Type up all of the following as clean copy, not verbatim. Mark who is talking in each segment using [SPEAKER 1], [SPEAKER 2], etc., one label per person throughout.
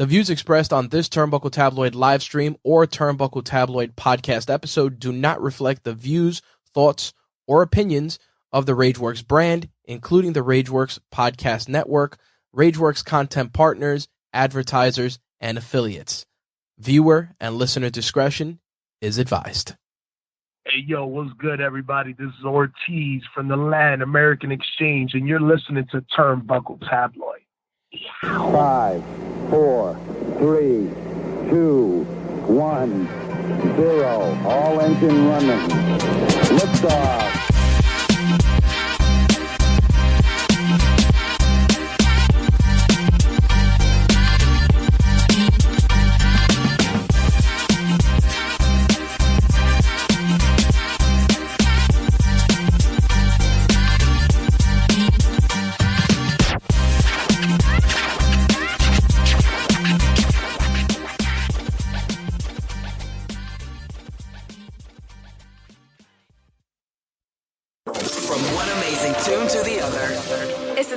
[SPEAKER 1] The views expressed on this Turnbuckle Tabloid live stream or Turnbuckle Tabloid podcast episode do not reflect the views, thoughts, or opinions of the Rageworks brand, including the Rageworks podcast network, Rageworks content partners, advertisers, and affiliates. Viewer and listener discretion is advised.
[SPEAKER 2] Hey, yo, what's good, everybody? This is Ortiz from the Latin American Exchange, and you're listening to Turnbuckle Tabloid.
[SPEAKER 3] 5, 4, 3, 2, 1, 0. All engine running. Liftoff.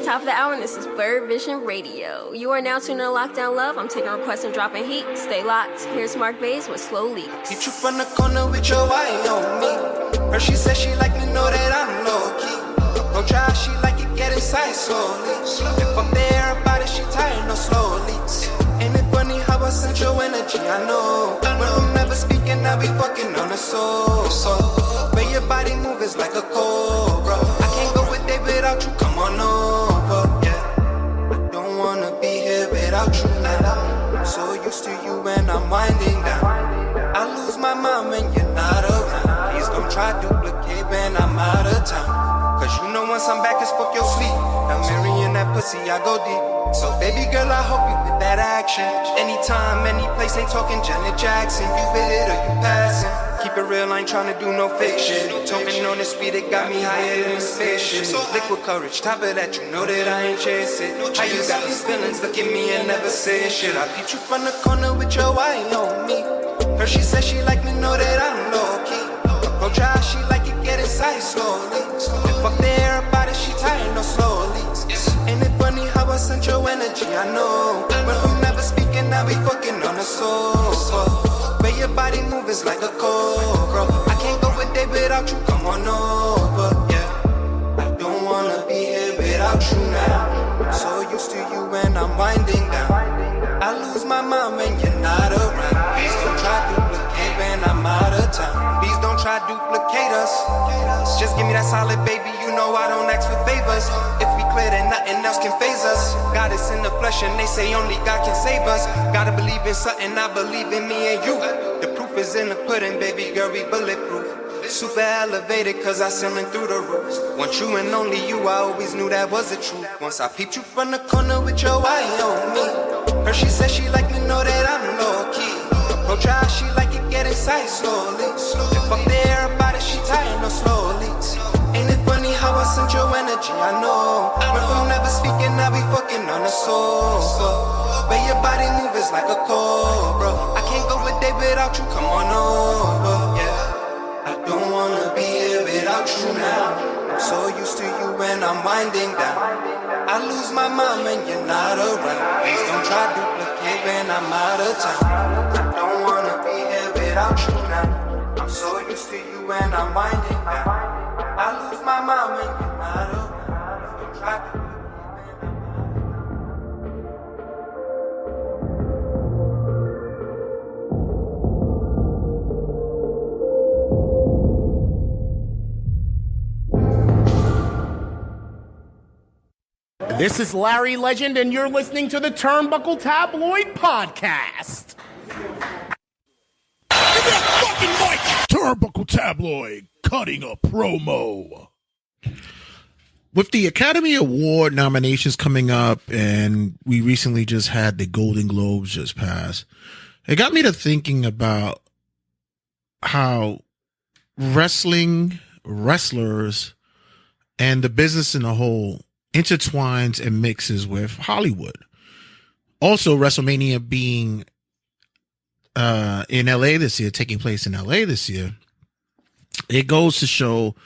[SPEAKER 4] Top of the hour, and this is Bird Vision Radio. You are now tuning in Lockdown Love. I'm taking requests and dropping heat. Stay locked. Here's Mark Bays with Slow Leaks.
[SPEAKER 5] Hit you from the corner with your eye on me. Her, she said she like me, know that I'm low-key. Go try, she like it, get inside slowly. If I'm there about it, she tired, no slow leaks. Ain't it funny how I sent your energy, I know. When I'm never speaking, I be fucking on the soul. So, where your body move is like a cobra. I can't go a day without you, come on over. Without you now, I'm so used to you when I'm winding down. I lose my mind when you're not around. Please don't try to duplicate when I'm out of town. Cause you know once I'm back, it's fuck your sleep. Now marrying that pussy, I go deep. So baby girl, I hope you with that action. Anytime, any place, ain't talking Janet Jackson. You with it or you passing. Keep it real, I ain't tryna do no fake shit. Talking on the speed, it got me higher than a spaceship. Liquid courage, top of that, you know that I ain't chasing. How you got these feelings, look at me and never say shit. I beat you from the corner with your eye on me. Her, she said she like me, know that I'm low-key. Go try, she like it, get inside slowly. If I'm there about it, she tired, no slow leaks. Ain't it funny how I sent your energy, I know. When I'm never speaking, I be fucking on the sofa. Where your body move is like a cobra. I can't go a day without you, come on over, yeah. I don't wanna be here without you now. I'm so used to you when I'm winding down. I lose my mind when you're not around. Please don't try to duplicate when I'm out of town. Please don't try to duplicate us. Just give me that solid, baby, you know I don't ask for favors. If we clear, then nothing else can phase us. God is in the flesh and they say only God can save us. Gotta believe in something, I believe in me and you. The proof is in the pudding, baby girl, we bulletproof. Super elevated, cause I sailing through the roofs. Want you and only you, I always knew that was the truth. Once I peeped you from the corner with your eye on me. Her, she said she like me, know that I'm low-key. Go try, she like it, get inside slowly. If I'm there about it, she tired, no slow leaks. Ain't it funny how I sent your energy, I know. When I'm never speaking, I be fucking on the sofa. Where your body move is like a cobra. I can't go a day without you, come on over, yeah. I don't wanna be here without you now. I'm so used to you when I'm winding down. I lose my mind when you're not around. Please don't try to duplicate when I'm out of town. I don't wanna be here without you now. I'm so used to you when I'm winding down. I lose my mind when you're not around. Please don't try to
[SPEAKER 6] This is Larry Legend, and you're listening to the Turnbuckle Tabloid Podcast.
[SPEAKER 7] Give me that fucking mic! Turnbuckle Tabloid, cutting a promo. With the Academy Award nominations coming up, and we recently just had the Golden Globes just pass, it got me to thinking about how wrestlers, and the business in a whole intertwines and mixes with Hollywood. Also, WrestleMania being in LA this year, taking place in LA this year, it goes to show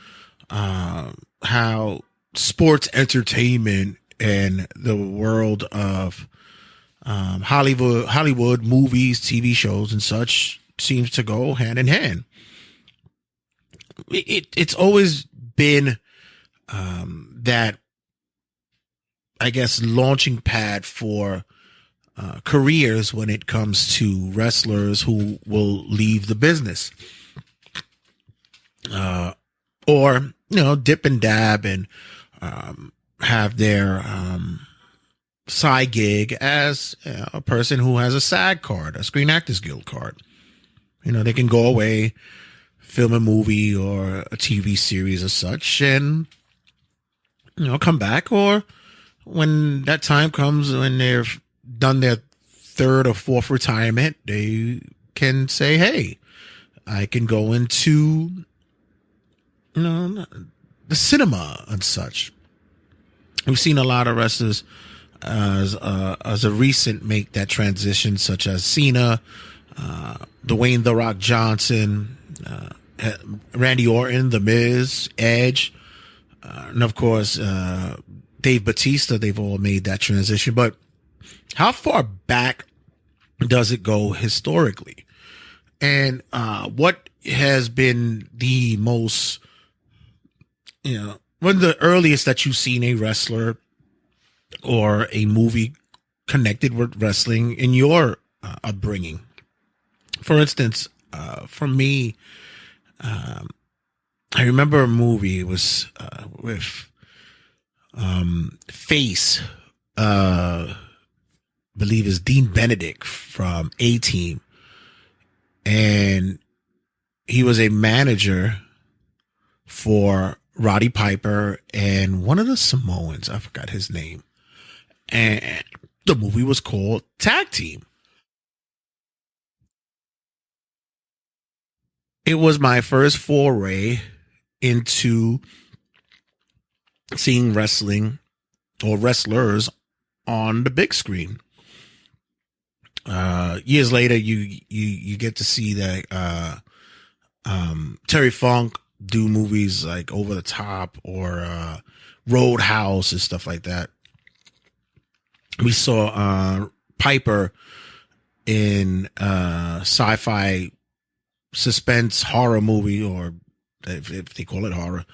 [SPEAKER 7] how sports entertainment and the world of Hollywood movies, TV shows, and such seems to go hand in hand. It's always been that, I guess, launching pad for careers when it comes to wrestlers who will leave the business, or dip and dab and have their side gig as a person who has a SAG card, a Screen Actors Guild card. They can go away, film a movie or a TV series or such, and come back, or when that time comes, when they've done their third or fourth retirement, they can say, hey, I can go into the cinema and such. We've seen a lot of wrestlers as a recent make that transition, such as Cena, Dwayne "The Rock" Johnson, Randy Orton, The Miz, Edge, and of course Dave Bautista. They've all made that transition. But how far back does it go historically? And what has been the most, one of the earliest that you've seen a wrestler or a movie connected with wrestling in your upbringing? For instance, for me, I remember a movie. It was with Face, believe is Dean Benedict from A-Team, and he was a manager for Roddy Piper and one of the Samoans. I forgot his name. And the movie was called Tag Team. It was my first foray into seeing wrestling or wrestlers on the big screen. Years later, you get to see that Terry Funk do movies like Over the Top or Roadhouse and stuff like that. We saw Piper in sci-fi suspense horror movie, or if they call it horror,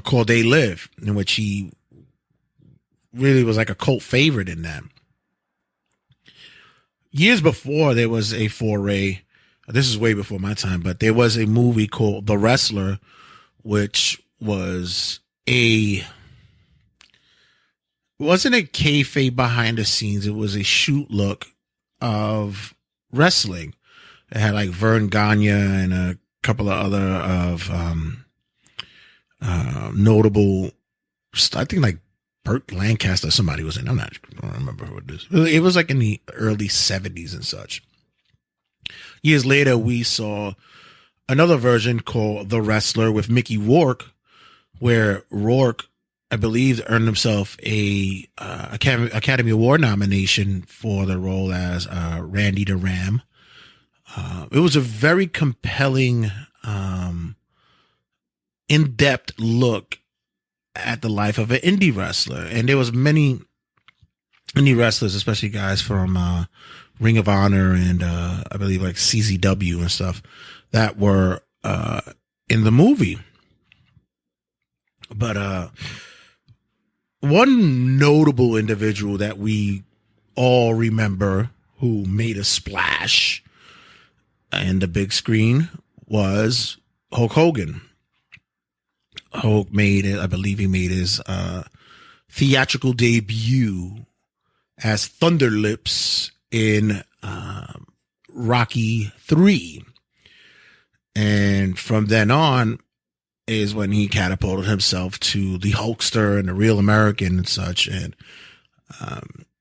[SPEAKER 7] called They Live, in which he really was like a cult favorite in that. Years before, there was a foray. This is way before my time, but there was a movie called The Wrestler, which wasn't a kayfabe behind the scenes. It was a shoot look of wrestling. It had like Vern Gagne and a couple of other of notable, I think like Burt Lancaster, somebody was in. I don't remember who it is. It was like in the early 70s and such. Years later, we saw another version called The Wrestler with Mickey Rourke, where Rourke, I believe, earned himself a Academy Award nomination for the role as Randy the Ram. It was a very compelling, in-depth look at the life of an indie wrestler. And there was many indie wrestlers, especially guys from Ring of Honor and I believe like CZW and stuff, that were in the movie. But one notable individual that we all remember who made a splash in the big screen was Hulk Hogan. Hulk made it, I believe he made his theatrical debut as Thunder Lips in Rocky III. And from then on is when he catapulted himself to the Hulkster and the Real American and such. And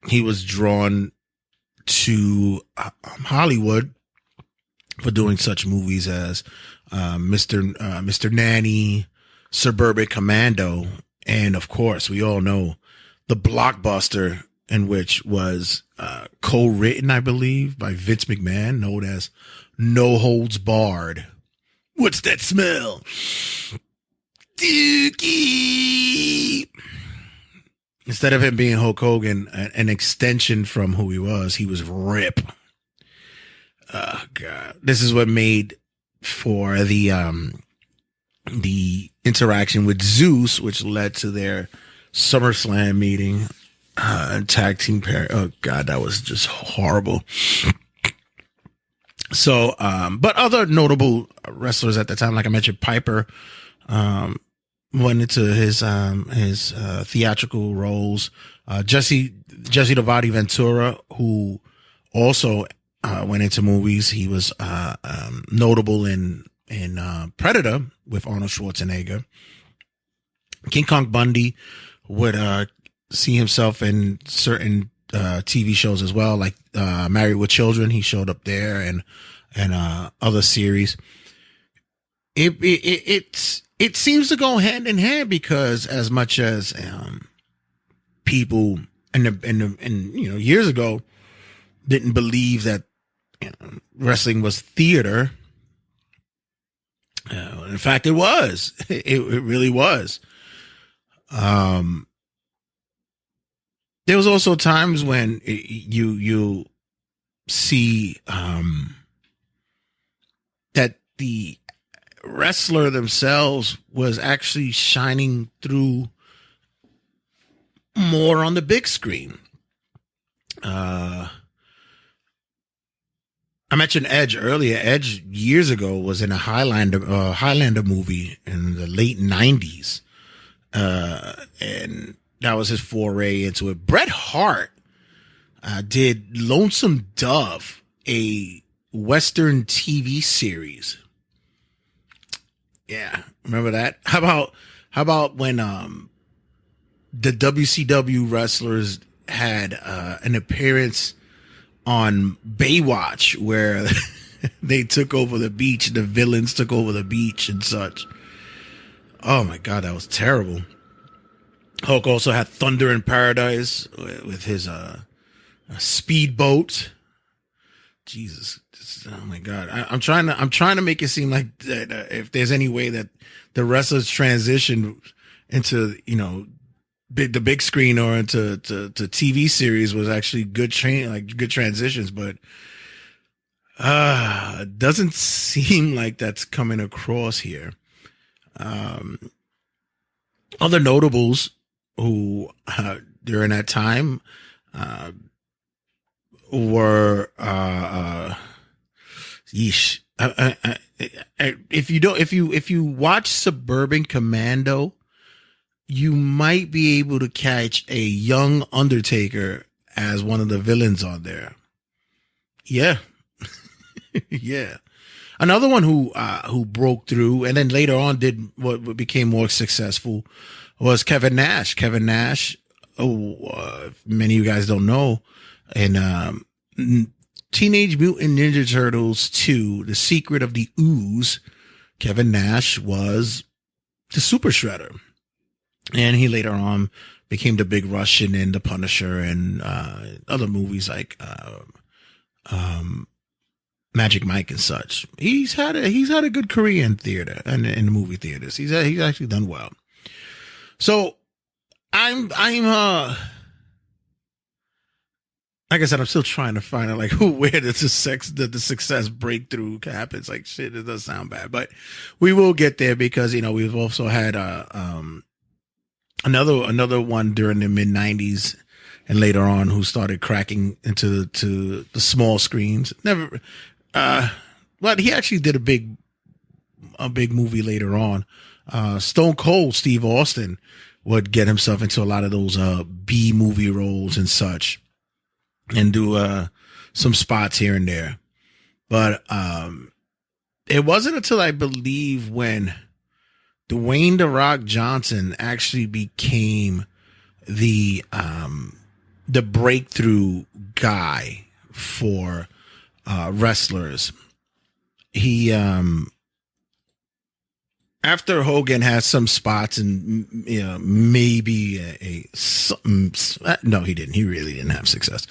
[SPEAKER 7] he was drawn to Hollywood for doing such movies as Mr. Nanny, Suburban Commando, and of course, we all know the blockbuster, in which was co-written, I believe, by Vince McMahon, known as No Holds Barred. What's that smell? Dookie. instead of him being Hulk Hogan, an extension from who he was Rip. Oh God, this is what made for the interaction with Zeus, which led to their SummerSlam meeting, tag team pair. Oh God, that was just horrible. So, but other notable wrestlers at the time, like I mentioned, Piper, went into his theatrical roles. Jesse the Body Ventura, who also went into movies. He was notable in Predator with Arnold Schwarzenegger. King Kong Bundy would see himself in certain TV shows as well, like Married with Children. He showed up there, and other series. It seems to go hand in hand, because as much as people and years ago didn't believe that wrestling was theater. In fact, it was. It really was. There was also times when you see that the wrestler themselves was actually shining through more on the big screen. I mentioned Edge earlier. Edge years ago was in a Highlander movie in the late 90s. And that was his foray into it. Bret Hart did Lonesome Dove, a Western TV series. Yeah, remember that? How about when the WCW wrestlers had an appearance on Baywatch, where they took over the beach, the villains took over the beach and such. Oh my God, that was terrible. Hulk also had Thunder in Paradise with his speedboat. Jesus, oh my God! I'm trying to make it seem like that, if there's any way that the wrestlers transition into the big screen or into to TV series was actually good transitions, but it doesn't seem like that's coming across here. Other notables who during that time were if you watch Suburban Commando, you might be able to catch a young Undertaker as one of the villains on there. Yeah. Yeah. Another one who broke through and then later on did what became more successful was Kevin Nash. Kevin Nash, many of you guys don't know, in Teenage Mutant Ninja Turtles 2, The Secret of the Ooze, Kevin Nash was the Super Shredder. And he later on became the Big Russian and the Punisher and other movies like Magic Mike and such. He's had a good career in theater and in the movie theaters. He's actually done well. So I'm like I said, I'm still trying to find out where the success breakthrough happens. Like shit, it does sound bad, but we will get there because we've also had another one during the mid 90s and later on who started cracking into the small screens. Never, but he actually did a big movie later on. Stone Cold Steve Austin would get himself into a lot of those B movie roles and such, and do some spots here and there. But it wasn't until I believe when Dwayne "The Rock" Johnson actually became the breakthrough guy for wrestlers. He after Hogan had some spots and maybe no, he didn't. He really didn't have success.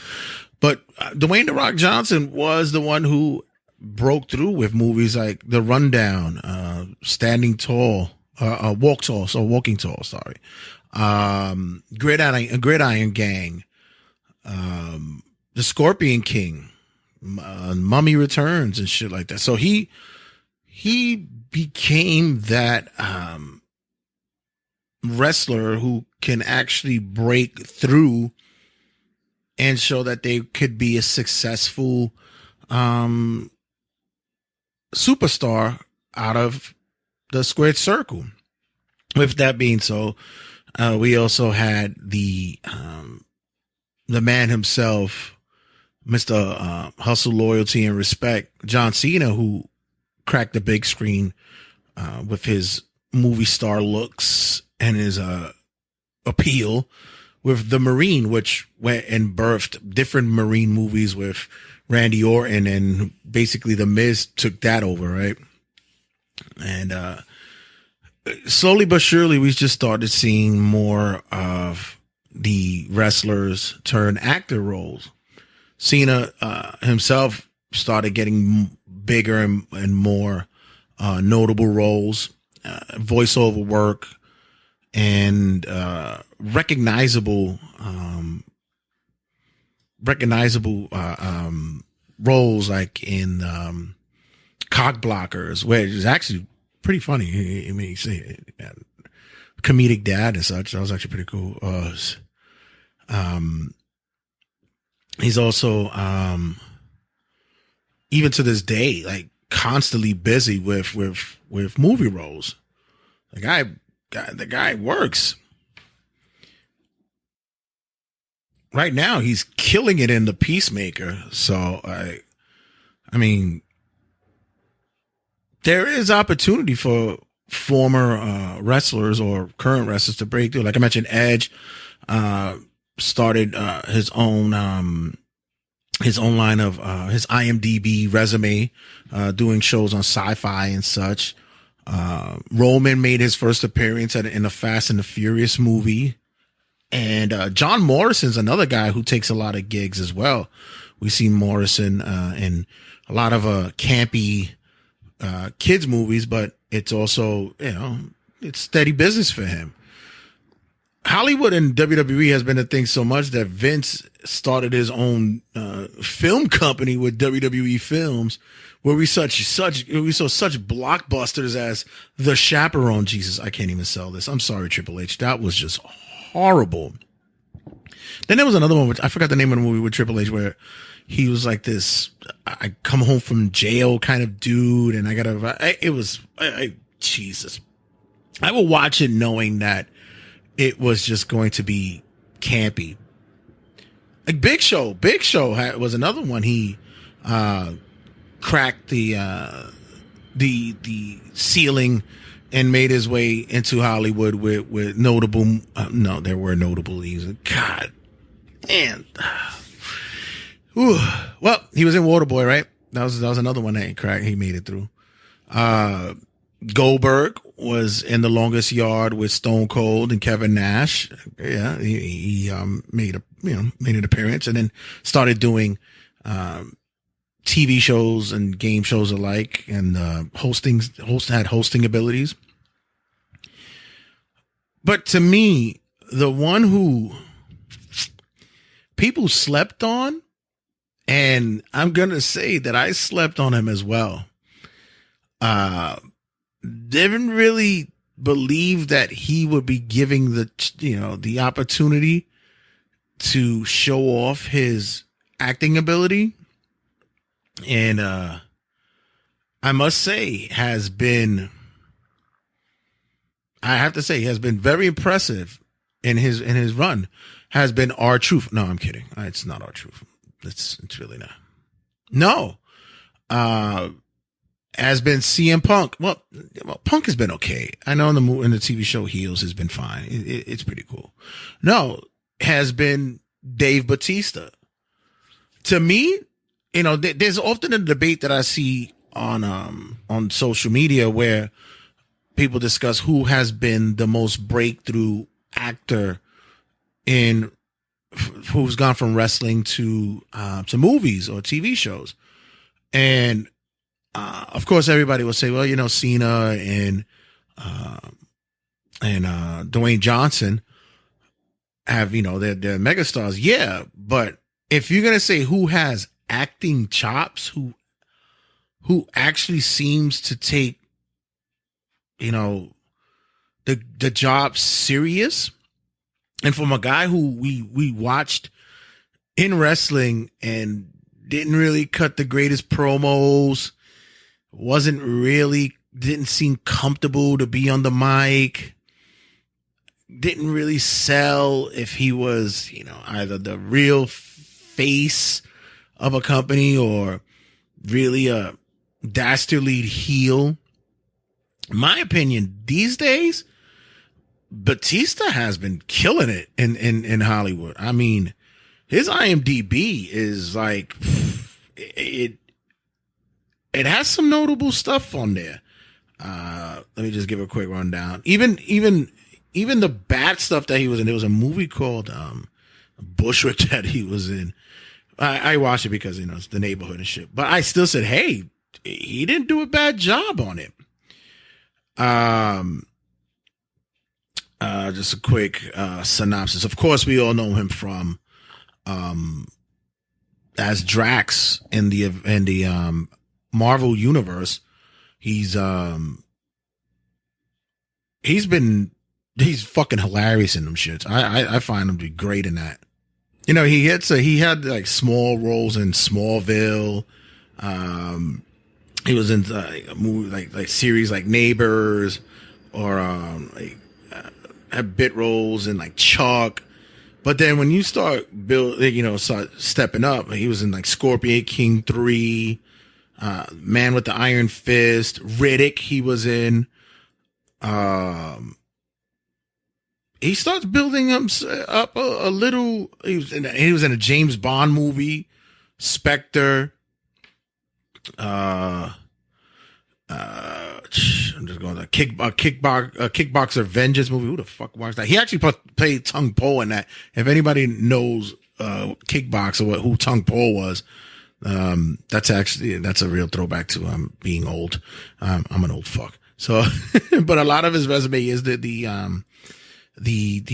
[SPEAKER 7] But Dwayne "The Rock" Johnson was the one who broke through with movies like The Rundown, Standing Tall, Walking Tall. Sorry, Gridiron Gang, the Scorpion King, Mummy Returns and shit like that. So he became that wrestler who can actually break through and show that they could be a successful superstar out of the squared circle. With that being so, we also had the man himself, Mr. Hustle, Loyalty, and Respect, John Cena, who cracked the big screen with his movie star looks and his appeal with The Marine, which went and birthed different Marine movies with Randy Orton, and basically The Miz took that over, right? And slowly but surely, we just started seeing more of the wrestlers turn actor roles. Cena himself started getting bigger and more notable roles, voiceover work, and recognizable roles, like in Cock Blockers, which is actually pretty funny. I mean, you see comedic dad and such. That was actually pretty cool. He's also even to this day, like, constantly busy with movie roles. The guy works. Right now, he's killing it in The Peacemaker. So I mean, there is opportunity for former wrestlers or current wrestlers to break through. Like I mentioned, Edge started his own line of his IMDb resume, doing shows on Sci-Fi and such. Roman made his first appearance in the Fast and the Furious movie. And John Morrison's another guy who takes a lot of gigs as well. We see Morrison in a lot of campy kids movies, but it's also, it's steady business for him. Hollywood and WWE has been a thing so much that Vince started his own film company with WWE Films, where we saw such blockbusters as The Chaperone. Jesus, I can't even sell this. I'm sorry, Triple H. That was just horrible. Then there was another one, which I forgot the name of the movie with Triple H, where he was like this, I come home from jail kind of dude, and Jesus. I will watch it knowing that it was just going to be campy. Like Big Show was another one. He cracked the ceiling and made his way into Hollywood with notable. No, there were notable leads. God, man. Well, he was in Waterboy, right? That was another one that he cracked. He made it through. Goldberg was in The Longest Yard with Stone Cold and Kevin Nash. Yeah, he made an appearance, and then started doing TV shows and game shows alike, and had hosting abilities. But to me, the one who people slept on, and I'm gonna say that I slept on him as well. Didn't really believe that he would be giving the opportunity to show off his acting ability. And I must say has been very impressive in his run. Has been R-Truth. No, I'm kidding. It's not R-Truth. It's really not. No. Has been CM Punk. Well, Punk has been okay. I know in the TV show Heels has been fine. It's pretty cool. No, has been Dave Bautista. To me, there's often a debate that I see on social media where people discuss who has been the most breakthrough actor who's gone from wrestling to movies or TV shows. And of course, everybody will say, well, Cena and Dwayne Johnson. have, they're megastars. Yeah. But if you're going to say who has acting chops, who actually seems to take, the job serious, and from a guy who we watched in wrestling and didn't really cut the greatest promos, didn't seem comfortable to be on the mic, didn't really sell if he was, either the real face of a company or really a dastardly heel. In my opinion, these days, Batista has been killing it in Hollywood. I mean, his IMDb is like, it has some notable stuff on there. Let me just give a quick rundown. Even the bad stuff that he was in. There was a movie called Bushwick that he was in. I watched it because it's the neighborhood and shit. But I still said, hey, he didn't do a bad job on it. Just a quick synopsis. Of course, we all know him from as Drax in the Marvel universe. He's fucking hilarious in them shits. I find him to be great in that. He had like small roles in Smallville. He was in a movie like series like Neighbors, or had bit roles in like Chuck. But then when you start start stepping up, he was in like Scorpion King 3, Man with the Iron Fist, Riddick. He was in. He starts building up a little. He was in a James Bond movie, Spectre. I'm just going to Kickboxer Vengeance movie. Who the fuck watched that? He actually played Tung Po in that. If anybody knows Kickboxer, who Tung Po was, that's a real throwback to being old. I'm an old fuck. So, but a lot of his resume is the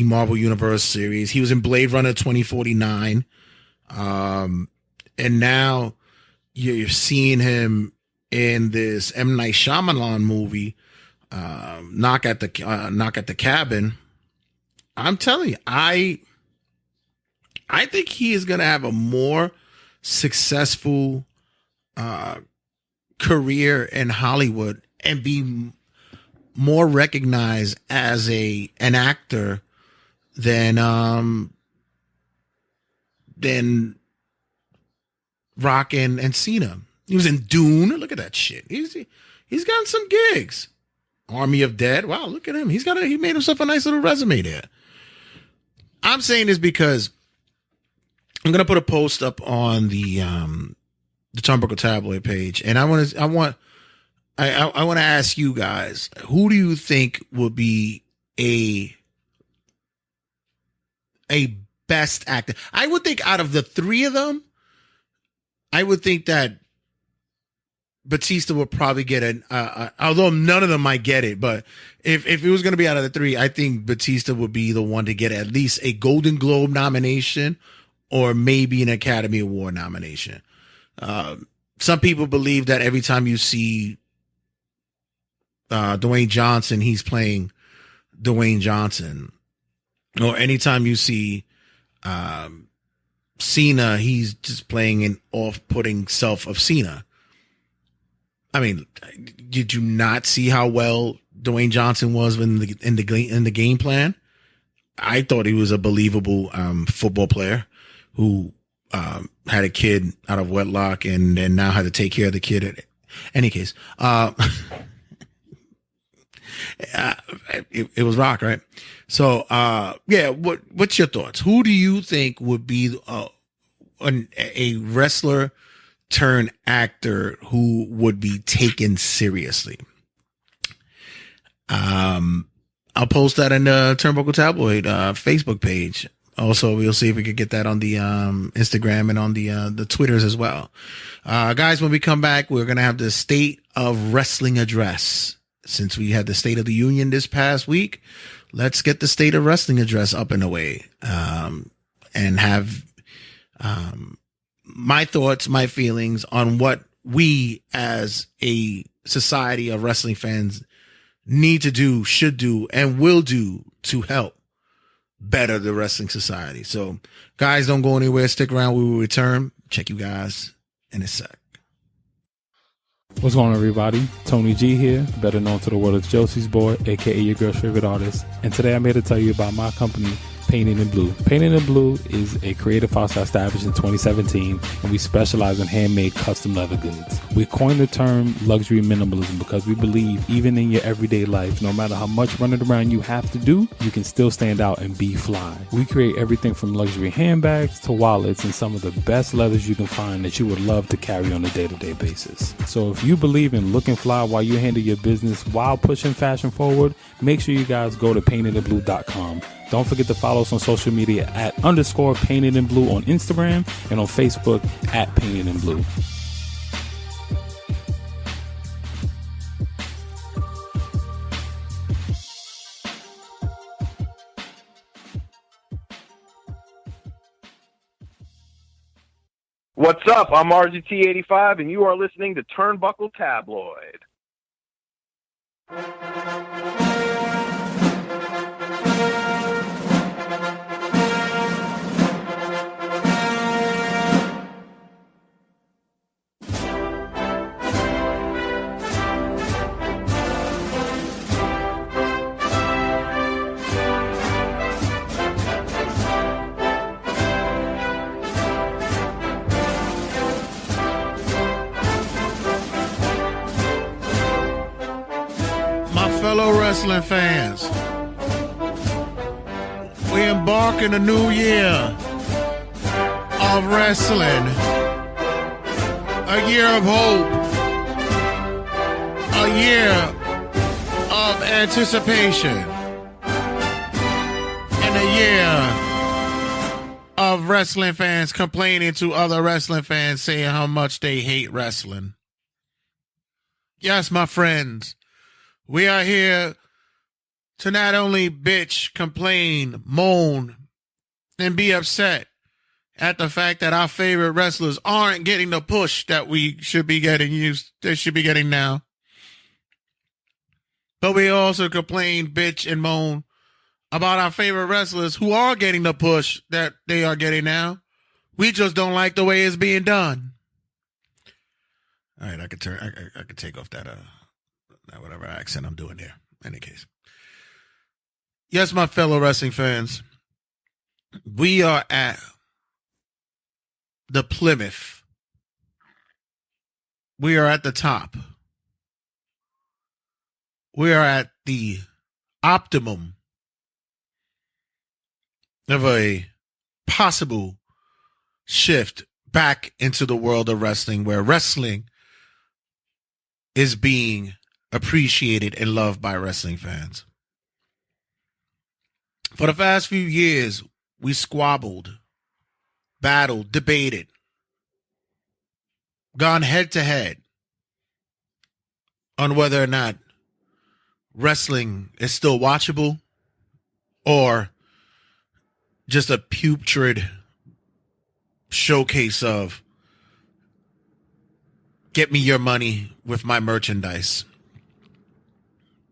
[SPEAKER 7] Marvel Universe series. He was in Blade Runner 2049, and now you're seeing him in this M. Night Shyamalan movie, Knock at the Cabin. I'm telling you, I think he is going to have a more successful career in Hollywood and be more recognized as an actor than Rock and Cena. He was in Dune. Look at that shit. He's gotten some gigs. Army of Dead. Wow, look at him. He made himself a nice little resume there. I'm saying this because I'm gonna put a post up on the Turnbuckle Tabloid page, and I want to ask you guys, who do you think would be a best actor? I would think out of the three of them, I would think that Batista would probably get although none of them might get it, but if it was going to be out of the three, I think Batista would be the one to get at least a Golden Globe nomination or maybe an Academy Award nomination. Some people believe that every time you see Dwayne Johnson, he's playing Dwayne Johnson, or anytime you see Cena, he's just playing an off-putting self of Cena. I mean, did you not see how well Dwayne Johnson was in the game plan? I thought he was a believable football player who had a kid out of wedlock and then now had to take care of the kid. In any case, it was Rock, right? So, yeah. What's your thoughts? Who do you think would be a wrestler turn actor who would be taken seriously? I'll post that in the Turnbuckle Tabloid Facebook page. Also, we'll see if we could get that on the Instagram and on the Twitters as well. Guys, when we come back, we're gonna have the State of Wrestling address. Since we had the State of the Union this past week, let's get the state of wrestling address up and away, and have my thoughts, my feelings on what we as a society of wrestling fans need to do, should do, and will do to help better the wrestling society. So guys, don't go anywhere. Stick around. We will return. Check you guys in a sec.
[SPEAKER 8] What's going on, everybody? Tony G here, better known to the world as Josie's Boy, aka your girl's favorite artist. And today I'm here to tell you about my company, Painted in Blue. Painted in Blue is a creative house established in 2017, and we specialize in handmade custom leather goods. We coined the term luxury minimalism because we believe even in your everyday life, no matter how much running around you have to do, you can still stand out and be fly. We create everything from luxury handbags to wallets and some of the best leathers you can find that you would love to carry on a day-to-day basis. So if you believe in looking fly while you handle your business while pushing fashion forward, make sure you guys go to paintedinblue.com. Don't forget to follow us on social media at _Painted in Blue on Instagram and on Facebook at Painted in Blue.
[SPEAKER 9] What's up? I'm RGT85, and you are listening to Turnbuckle Tabloid.
[SPEAKER 7] Fellow wrestling fans, we embark in a new year of wrestling, a year of hope, a year of anticipation, and a year of wrestling fans complaining to other wrestling fans saying how much they hate wrestling. Yes, my friends, we are here to not only bitch, complain, moan, and be upset at the fact that our favorite wrestlers aren't getting the push that we should be getting they should be getting now. But we also complain, bitch, and moan about our favorite wrestlers who are getting the push that they are getting now. We just don't like the way it's being done. All right, I could take off that whatever accent I'm doing there. In any case. Yes, my fellow wrestling fans, we are at the Plymouth. We are at the top. We are at the optimum of a possible shift back into the world of wrestling, where wrestling is being appreciated and loved by wrestling fans. For the past few years, we squabbled, battled, debated, gone head to head on whether or not wrestling is still watchable or just a putrid showcase of get me your money with my merchandise.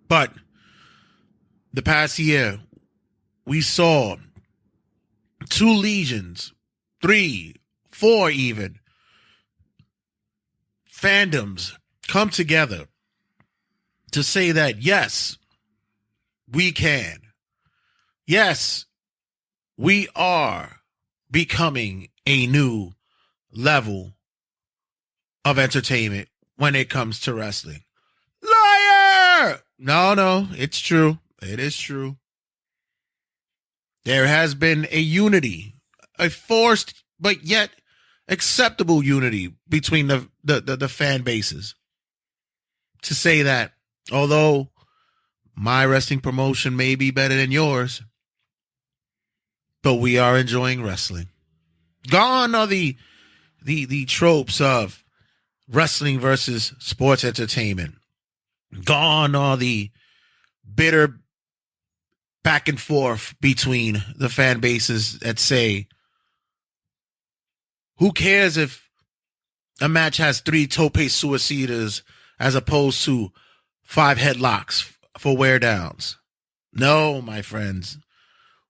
[SPEAKER 7] But the past year, we saw 2 legions, 3, 4 even, fandoms come together to say that, yes, we can. Yes, we are becoming a new level of entertainment when it comes to wrestling. Liar! No, it's true. It is true. There has been a unity, a forced but yet acceptable unity between the fan bases to say that although my wrestling promotion may be better than yours, but we are enjoying wrestling. Gone are the tropes of wrestling versus sports entertainment. Gone are the bitter back and forth between the fan bases that say, who cares if a match has 3 tope suicidas as opposed to 5 headlocks for wear downs? No, my friends.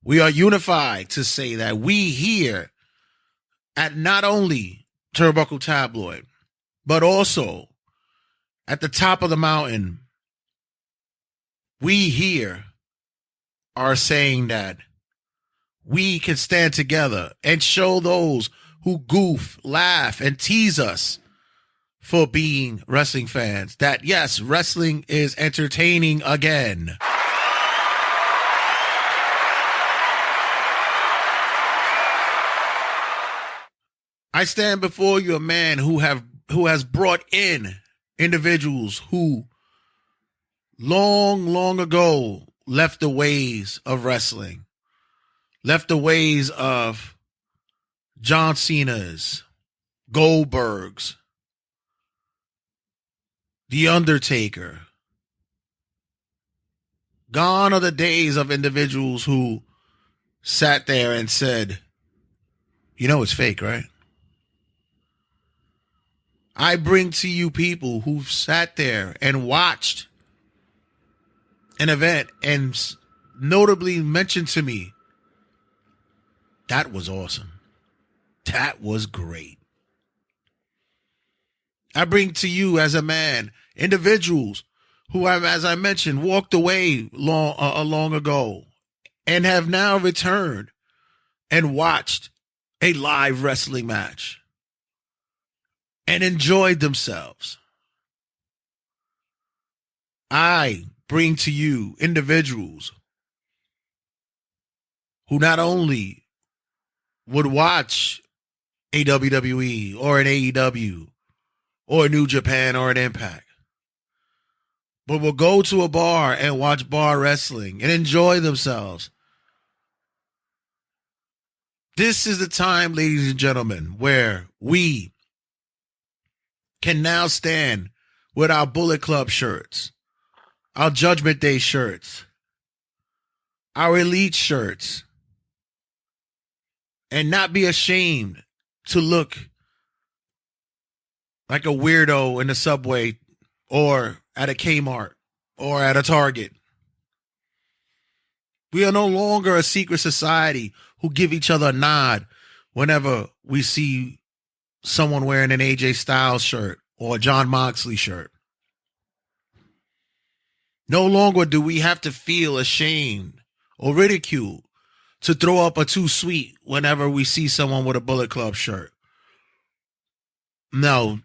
[SPEAKER 7] We are unified to say that we here at not only Turnbuckle Tabloid, but also at the top of the mountain, we here are saying that we can stand together and show those who goof, laugh, and tease us for being wrestling fans that, yes, wrestling is entertaining again. I stand before you a man who has brought in individuals who long ago left the ways of wrestling, left the ways of John Cena's, Goldberg's, The Undertaker. Gone are the days of individuals who sat there and said, you know it's fake, right? I bring to you people who've sat there and watched an event and notably mentioned to me, that was awesome. That was great. I bring to you as a man individuals who have, as I mentioned, walked away long ago and have now returned and watched a live wrestling match and enjoyed themselves. I bring to you individuals who not only would watch a WWE or an AEW or a New Japan or an Impact, but will go to a bar and watch bar wrestling and enjoy themselves. This is the time, ladies and gentlemen, where we can now stand with our Bullet Club shirts, our Judgment Day shirts, our Elite shirts, and not be ashamed to look like a weirdo in the subway or at a Kmart or at a Target. We are no longer a secret society who give each other a nod whenever we see someone wearing an AJ Styles shirt or a John Moxley shirt. No longer do we have to feel ashamed or ridiculed to throw up a too sweet whenever we see someone with a Bullet Club shirt. No,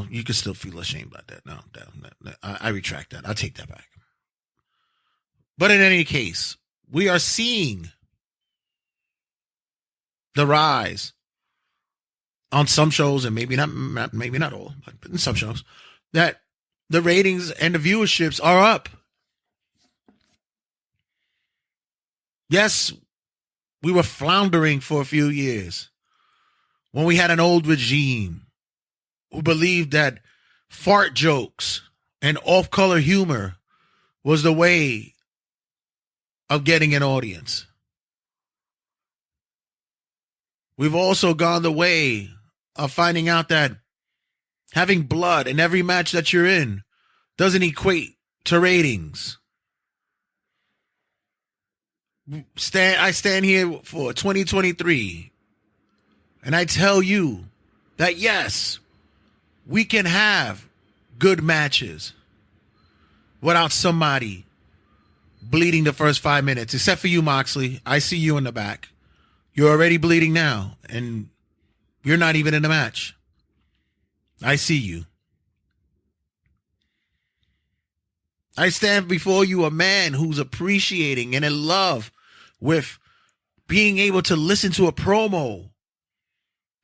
[SPEAKER 7] you can still feel ashamed about that. No, I retract that. I take that back. But in any case, we are seeing the rise on some shows, and maybe not all, but in some shows, that the ratings and the viewerships are up. Yes, we were floundering for a few years when we had an old regime who believed that fart jokes and off-color humor was the way of getting an audience. We've also gone the way of finding out that having blood in every match that you're in doesn't equate to ratings. I stand here for 2023, and I tell you that yes, we can have good matches without somebody bleeding the first 5 minutes, except for you, Moxley. I see you in the back. You're already bleeding now, and you're not even in the match. I see you. I stand before you a man who's appreciating and in love with being able to listen to a promo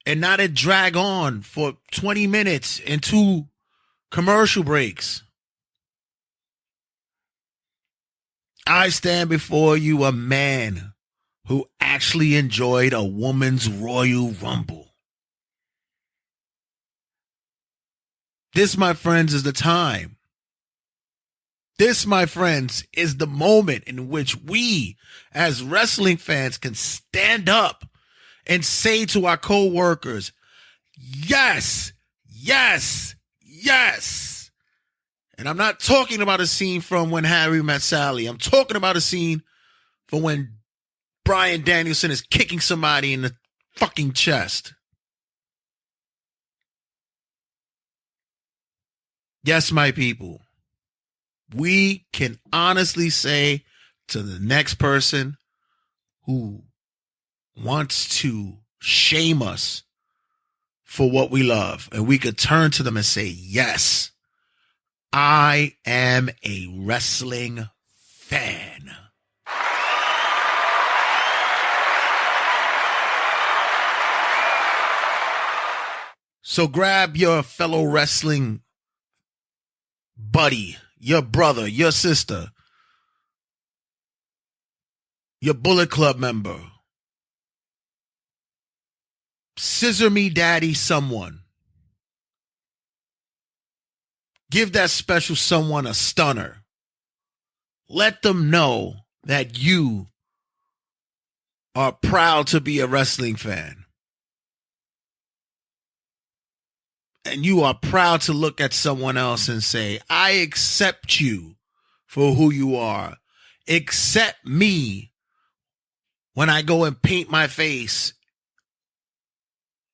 [SPEAKER 7] and not it drag on for 20 minutes and 2 commercial breaks. I stand before you a man who actually enjoyed a woman's Royal Rumble. This, my friends, is the time This, my friends, is the moment in which we as wrestling fans can stand up and say to our co-workers, yes, yes, yes. And I'm not talking about a scene from When Harry Met Sally. I'm talking about a scene from when Bryan Danielson is kicking somebody in the fucking chest. Yes, my people. We can honestly say to the next person who wants to shame us for what we love, and we could turn to them and say, yes, I am a wrestling fan. So grab your fellow wrestling buddy, your brother, your sister, your Bullet Club member. Scissor me daddy someone. Give that special someone a stunner. Let them know that you are proud to be a wrestling fan. And you are proud to look at someone else and say, I accept you for who you are. Accept me when I go and paint my face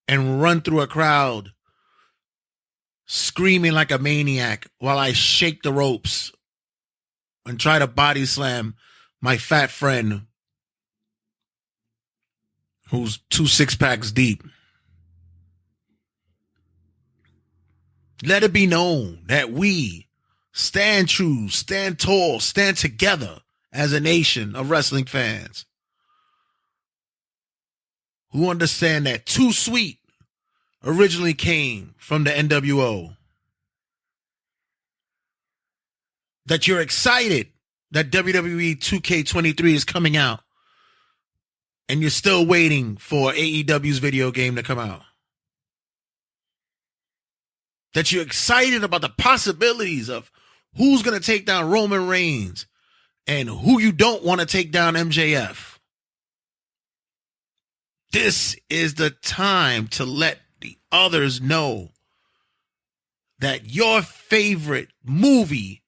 [SPEAKER 7] and run through a crowd screaming like a maniac while I shake the ropes and try to body slam my fat friend who's 2 6-packs deep. Let it be known that we stand true, stand tall, stand together as a nation of wrestling fans who understand that Too Sweet originally came from the NWO. That you're excited that WWE 2K23 is coming out and you're still waiting for AEW's video game to come out. That you're excited about the possibilities of who's going to take down Roman Reigns and who you don't want to take down MJF. This is the time to let the others know that your favorite movie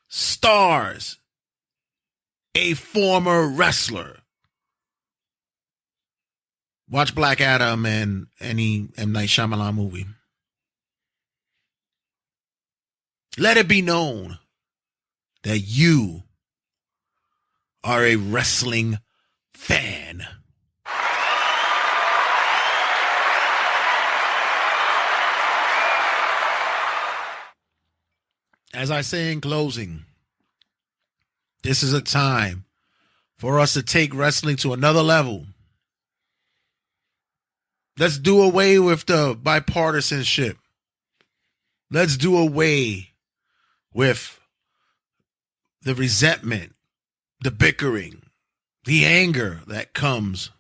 [SPEAKER 7] stars a former wrestler. Watch Black Adam and any M. Night Shyamalan movie. Let it be known that you are a wrestling fan. As I say in closing, this is a time for us to take wrestling to another level. Let's do away with the bipartisanship. Let's do away with the resentment, the bickering, the anger that comes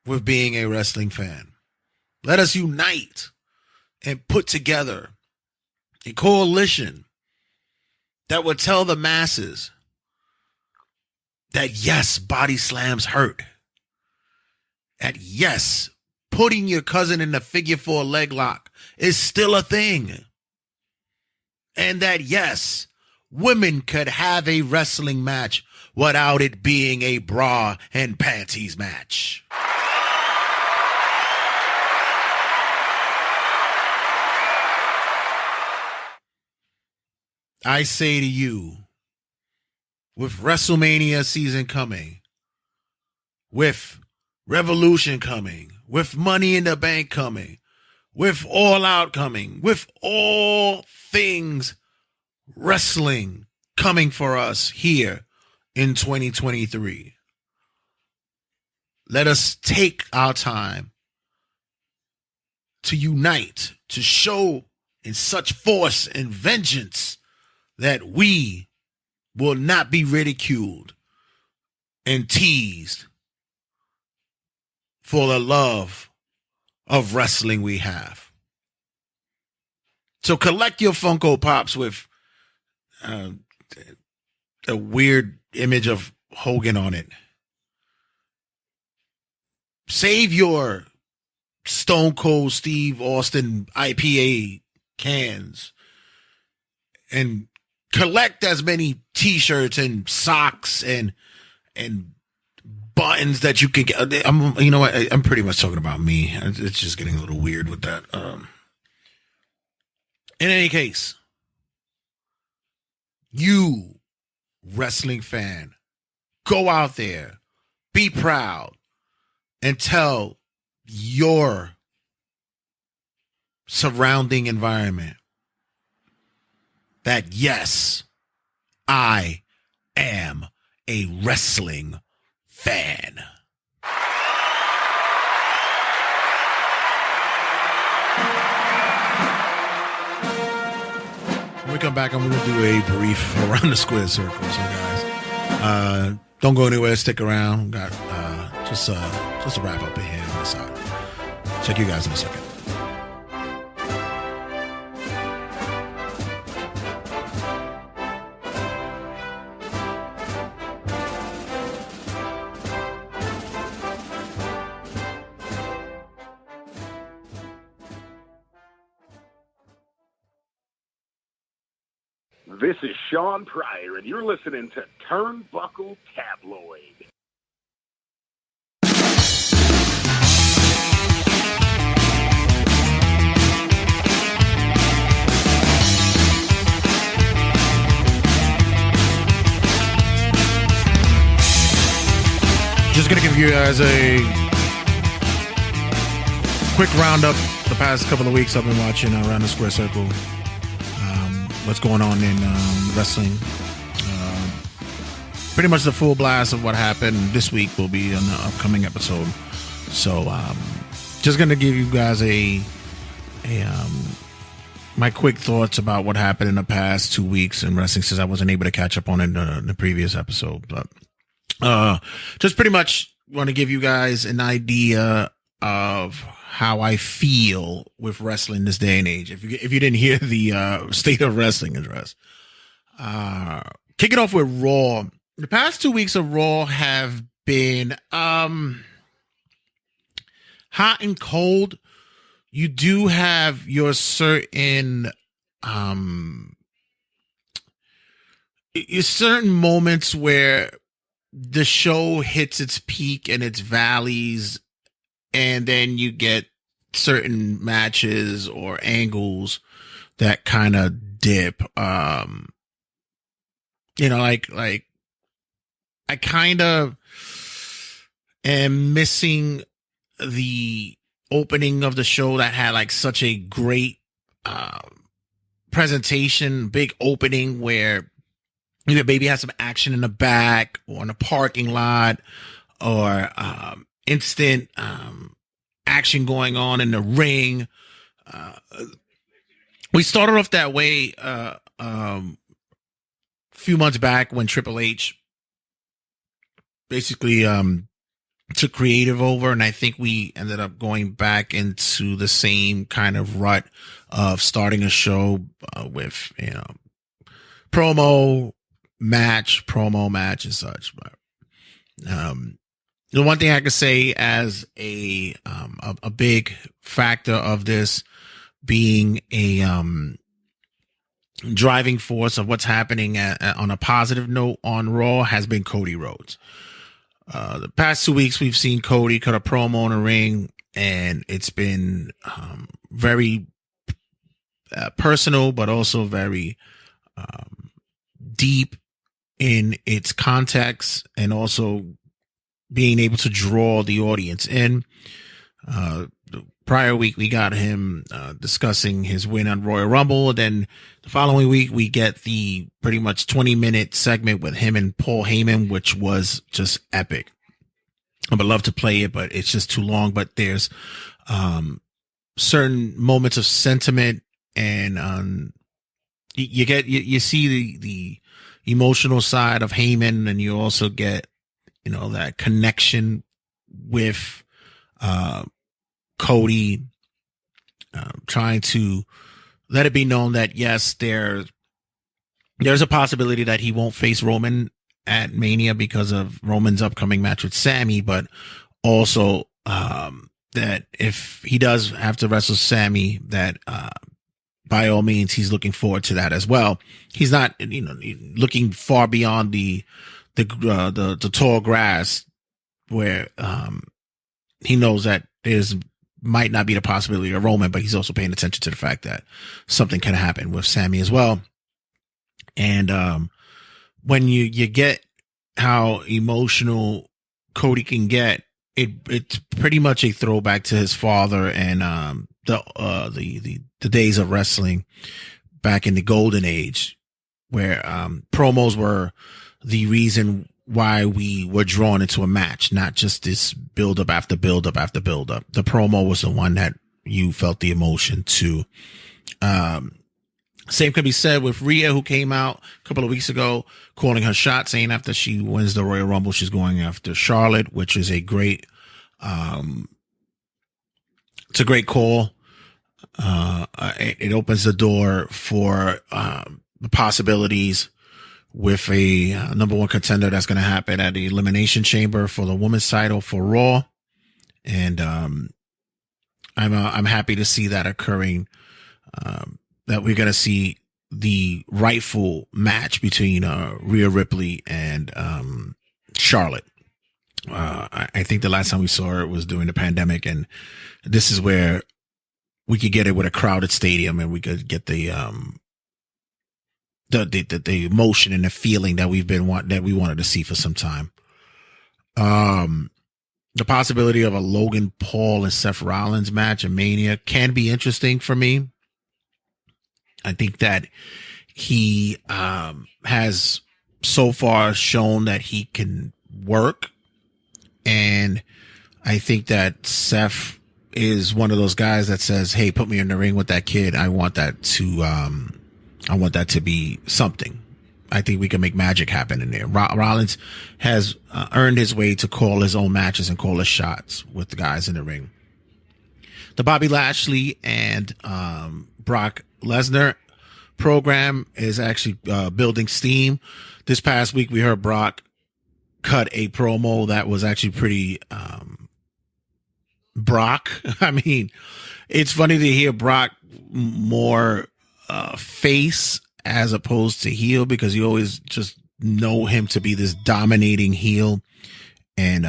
[SPEAKER 7] with being a wrestling fan. Let us unite and put together a coalition that would tell the masses that yes, body slams hurt. That yes, putting your cousin in the figure 4 leg lock is still a thing. And that yes, women could have a wrestling match without it being a bra and panties match. I say to you, with WrestleMania season coming, with Revolution coming, with Money in the Bank coming, with All Out coming, with all things wrestling coming for us here in 2023. Let us take our time to unite, to show in such force and vengeance that we will not be ridiculed and teased for the love of wrestling we have. So collect your Funko Pops with a weird image of Hogan on it. Save your Stone Cold Steve Austin IPA cans and collect as many t-shirts and socks and buttons that you can get. I'm pretty much talking about me. It's just getting a little weird with that. In any case, you wrestling fan, go out there, be proud, and tell your surrounding environment that, yes, I am a wrestling fan. When we come back, I'm going to do a brief around the square circle. So, guys, don't go anywhere. Stick around. Got just a wrap up in here on the side. Check you guys in a second.
[SPEAKER 10] This is Sean Pryor, and you're listening to Turnbuckle Tabloid.
[SPEAKER 7] Just going to give you guys a quick roundup. The past couple of weeks I've been watching Around the Square Circle. What's going on in wrestling. Pretty much the full blast of what happened this week will be in the upcoming episode. So just going to give you guys my quick thoughts about what happened in the past 2 weeks in wrestling, since I wasn't able to catch up on it in the previous episode. But just pretty much want to give you guys an idea of how I feel with wrestling this day and age. If you didn't hear the State of Wrestling address, kick it off with Raw. The past 2 weeks of Raw have been hot and cold. You do have your certain moments where the show hits its peak and its valleys, and then you get certain matches or angles that kind of dip. Like I kind of am missing the opening of the show that had like such a great presentation, big opening where maybe has some action in the back or in a parking lot, or instant action going on in the ring. We started off that way a few months back when Triple H basically took creative over, and I think we ended up going back into the same kind of rut of starting a show with promo match and such. But the one thing I could say as a big factor of this being a driving force of what's happening on a positive note on Raw has been Cody Rhodes. The past 2 weeks we've seen Cody cut a promo in the ring, and it's been very personal, but also very deep in its context, and also being able to draw the audience in. The prior week, we got him discussing his win on Royal Rumble. Then the following week, we get the pretty much 20-minute segment with him and Paul Heyman, which was just epic. I would love to play it, but it's just too long. But there's certain moments of sentiment, and you see the emotional side of Heyman, and you also get that connection with Cody, trying to let it be known that yes, there's there's a possibility that he won't face Roman at Mania because of Roman's upcoming match with Sammy, but also that if he does have to wrestle Sammy, that by all means he's looking forward to that as well. He's not, looking far beyond the tall grass where he knows that there's might not be the possibility of Roman, but he's also paying attention to the fact that something can happen with Sammy as well. And when you get how emotional Cody can get, it's pretty much a throwback to his father and the days of wrestling back in the golden age, where promos were the reason why we were drawn into a match, not just this build up after build up after build up. The promo was the one that you felt the emotion to. Same could be said with Rhea, who came out a couple of weeks ago calling her shot, saying after she wins the Royal Rumble, she's going after Charlotte, which is a great, it's a great call. It opens the door for the possibilities with a number one contender that's going to happen at the Elimination Chamber for the women's title for Raw. And I'm happy to see that occurring, that we're going to see the rightful match between Rhea Ripley and Charlotte. I think the last time we saw it was during the pandemic, and this is where we could get it with a crowded stadium and we could get the emotion and the feeling that we wanted to see for some time. The possibility of a Logan Paul and Seth Rollins match at Mania can be interesting for me. I think that he has so far shown that he can work, and I think that Seth is one of those guys that says, "Hey, put me in the ring with that kid. I want that to be something." I think we can make magic happen in there. Rollins has earned his way to call his own matches and call his shots with the guys in the ring. The Bobby Lashley and Brock Lesnar program is actually building steam. This past week, we heard Brock cut a promo that was actually pretty Brock. I mean, it's funny to hear Brock more face as opposed to heel, because you always just know him to be this dominating heel, and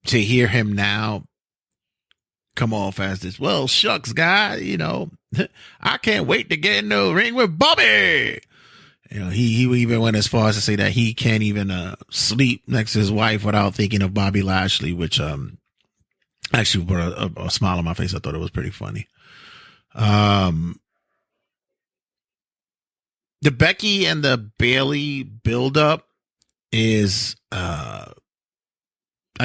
[SPEAKER 7] to hear him now come off as this, well, shucks guy, I can't wait to get in the ring with Bobby. He even went as far as to say that he can't even sleep next to his wife without thinking of Bobby Lashley, which actually brought a smile on my face. I thought it was pretty funny. The Becky and the Bayley buildup is, I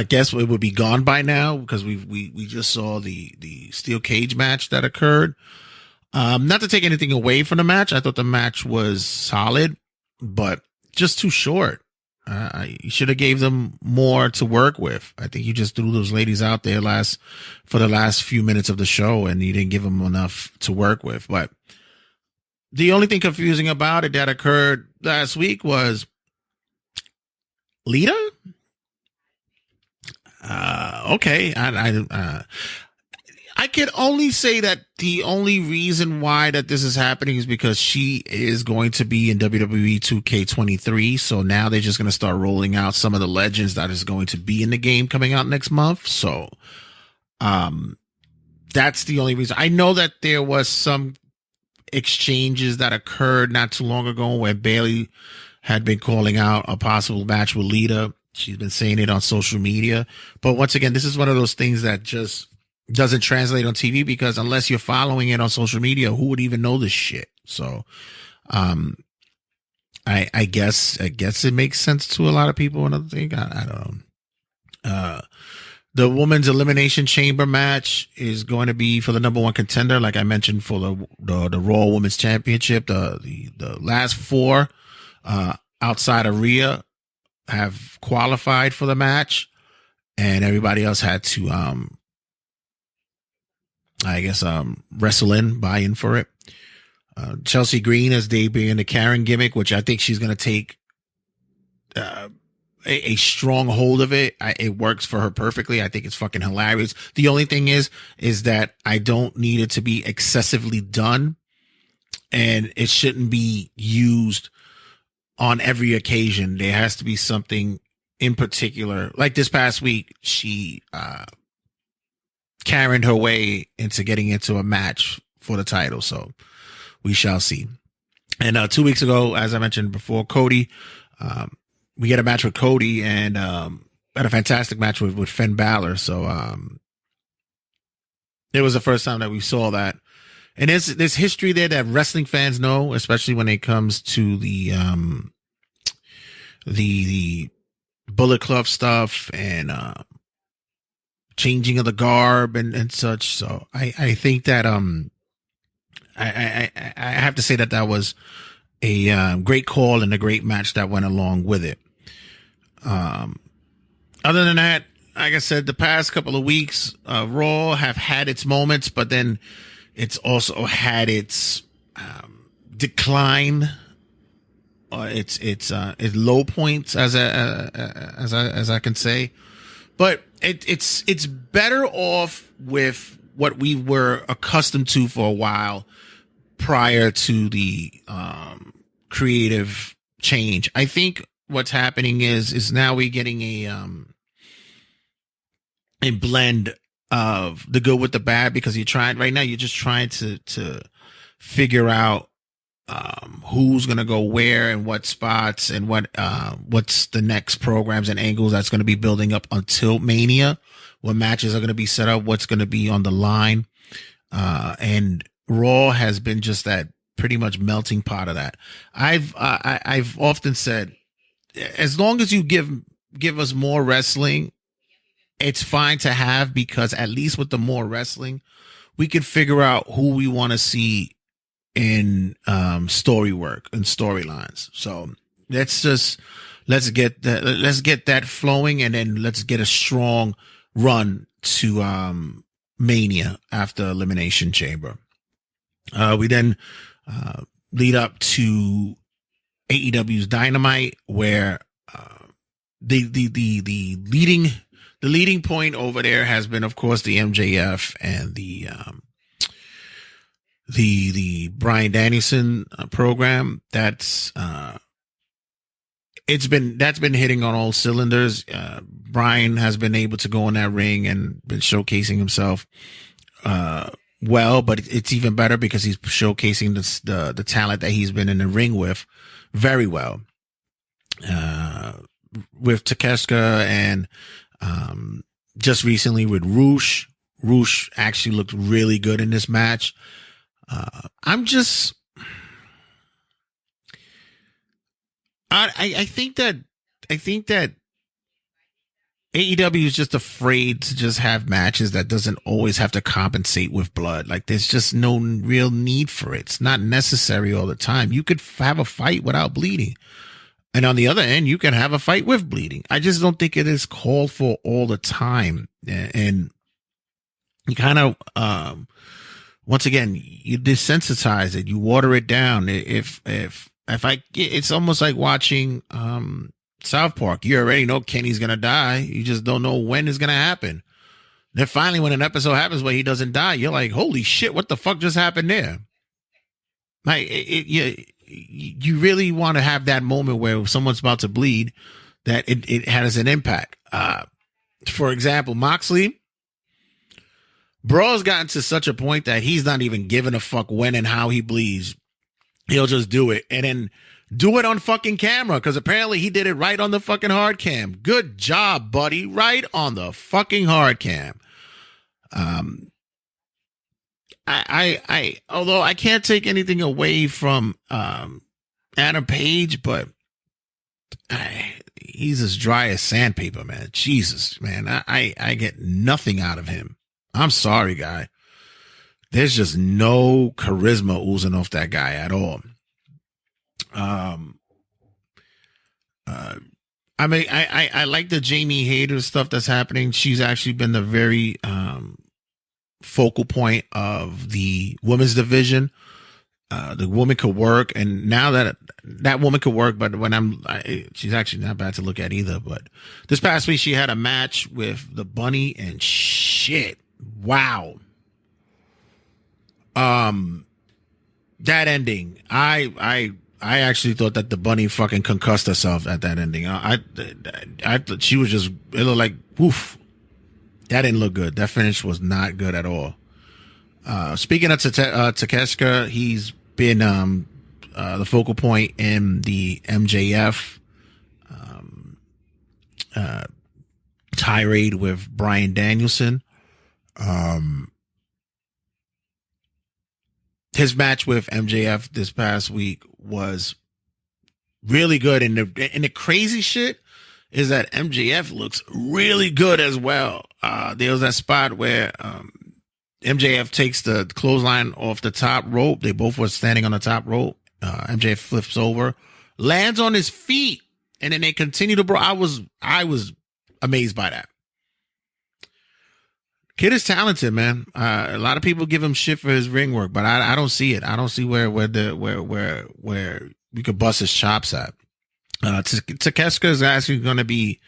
[SPEAKER 7] guess it would be gone by now, because we just saw the steel cage match that occurred. Not to take anything away from the match. I thought the match was solid, but just too short. You should have gave them more to work with. I think you just threw those ladies out there for the last few minutes of the show, and you didn't give them enough to work with. But the only thing confusing about it that occurred last week was Lita. Okay. I can only say that the only reason why that this is happening is because she is going to be in WWE 2K23. So now they're just going to start rolling out some of the legends that is going to be in the game coming out next month. So, that's the only reason. I know that there was some exchanges that occurred not too long ago where Bayley had been calling out a possible match with Lita. She's been saying it on social media. But once again, this is one of those things that just doesn't translate on TV, because unless you're following it on social media, who would even know this shit? So, I guess it makes sense to a lot of people. Another thing, I don't know. The women's elimination chamber match is going to be for the number one contender, like I mentioned, for the Raw Women's Championship. The last four, outside of Rhea, have qualified for the match, and everybody else had to, wrestle buy in for it. Chelsea Green is debuting the Karen gimmick, which I think she's going to take a strong hold of it. It works for her perfectly. I think it's fucking hilarious. The only thing is that I don't need it to be excessively done, and it shouldn't be used on every occasion. There has to be something in particular. Like this past week, she carried her way into getting into a match for the title. So we shall see. And 2 weeks ago, as I mentioned before, Cody, we had a match with Cody and had a fantastic match with Finn Balor. So it was the first time that we saw that. And there's history there that wrestling fans know, especially when it comes to the Bullet Club stuff and changing of the garb and such. So I think that I have to say that was a great call and a great match that went along with it. Other than that, like I said, the past couple of weeks, Raw have had its moments, but then it's also had its decline, its low points, as I can say. But it's better off with what we were accustomed to for a while prior to the creative change. I think what's happening is now we're getting a blend of the good with the bad, because you're just trying to figure out who's going to go where and what spots and what's the next programs and angles that's going to be building up until Mania, what matches are going to be set up, what's going to be on the line. And Raw has been just that pretty much melting pot of that. I've often said, as long as you give us more wrestling, it's fine to have, because at least with the more wrestling, we can figure out who we want to see in story work and storylines. So let's get that flowing, and then let's get a strong run to Mania after Elimination Chamber. We then lead up to AEW's Dynamite, where the leading point over there has been, of course, the MJF and the Bryan Danielson program. That's been hitting on all cylinders. Bryan has been able to go in that ring and been showcasing himself well, but it's even better because he's showcasing the talent that he's been in the ring with very well. With Takeshita and just recently with Roosh. Roosh actually looked really good in this match. I think that AEW is just afraid to just have matches that doesn't always have to compensate with blood. Like, there's just no real need for it. It's not necessary all the time. You could have a fight without bleeding. And on the other end, you can have a fight with bleeding. I just don't think it is called for all the time. And you kind of, once again, you desensitize it, you water it down. It's almost like watching, South Park. You already know Kenny's going to die. You just don't know when it's going to happen. Then finally, when an episode happens where he doesn't die, you're like, holy shit, what the fuck just happened there? Like, you really want to have that moment where someone's about to bleed, that it has an impact. For example, Moxley, bro's gotten to such a point that he's not even giving a fuck when and how he bleeds. He'll just do it, and then do it on fucking camera, because apparently he did it right on the fucking hard cam. Good job, buddy. Right on the fucking hard cam. Although I can't take anything away from Adam Page, but he's as dry as sandpaper, man. Jesus, man. I get nothing out of him. I'm sorry, guy. There's just no charisma oozing off that guy at all. I mean, I like the Jamie Hayter stuff that's happening. She's actually been the very focal point of the women's division. The woman could work, and now that woman could work, but she's actually not bad to look at either. But this past week she had a match with the Bunny, and shit, wow. That ending, I actually thought that the Bunny fucking concussed herself at that ending. I thought she was just, it looked like, woof. That didn't look good. That finish was not good at all. Speaking of Takeshita, he's been the focal point in the MJF tirade with Bryan Danielson. His match with MJF this past week was really good, and the crazy shit is that MJF looks really good as well. There was that spot where MJF takes the clothesline off the top rope. They both were standing on the top rope. MJF flips over, lands on his feet, and then they continue to brawl. I was amazed by that. Kid is talented, man. A lot of people give him shit for his ring work, but I don't see it. I don't see where we could bust his chops at. Takeshita is actually going to be.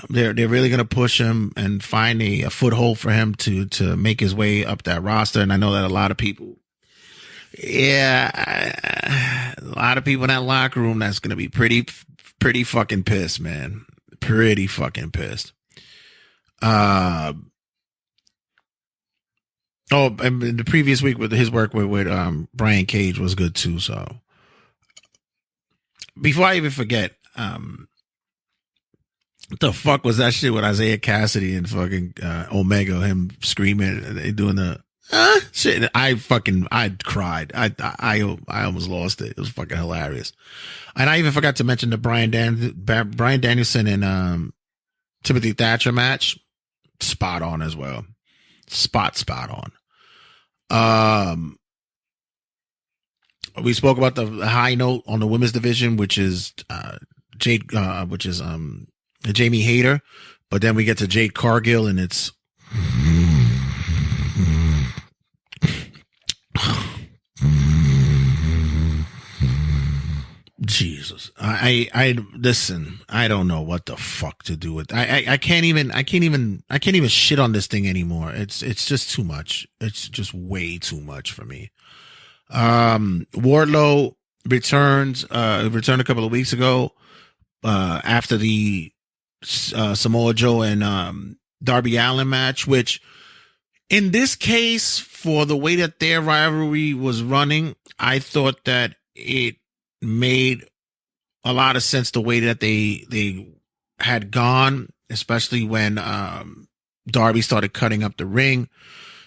[SPEAKER 7] They're really going to push him and find a foothold for him to make his way up that roster. And I know that a lot of people, a lot of people in that locker room that's going to be pretty fucking pissed, man. Pretty fucking pissed. Oh, and the previous week with his work with Brian Cage was good too. So before I even forget, what the fuck was that shit with Isaiah Cassidy and fucking Omega, him screaming and doing the shit? I cried. I almost lost it. It was fucking hilarious. And I even forgot to mention the Bryan Danielson and Timothy Thatcher match. Spot on as well. Spot on. We spoke about the high note on the women's division, which is Jamie Hayter, but then we get to Jade Cargill, and it's Jesus. I listen. I don't know what the fuck to do with. I can't even shit on this thing anymore. It's just too much. It's just way too much for me. Wardlow returned a couple of weeks ago after the Samoa Joe and Darby Allin match, which in this case, for the way that their rivalry was running, I thought that it made a lot of sense the way that they had gone, especially when Darby started cutting up the ring.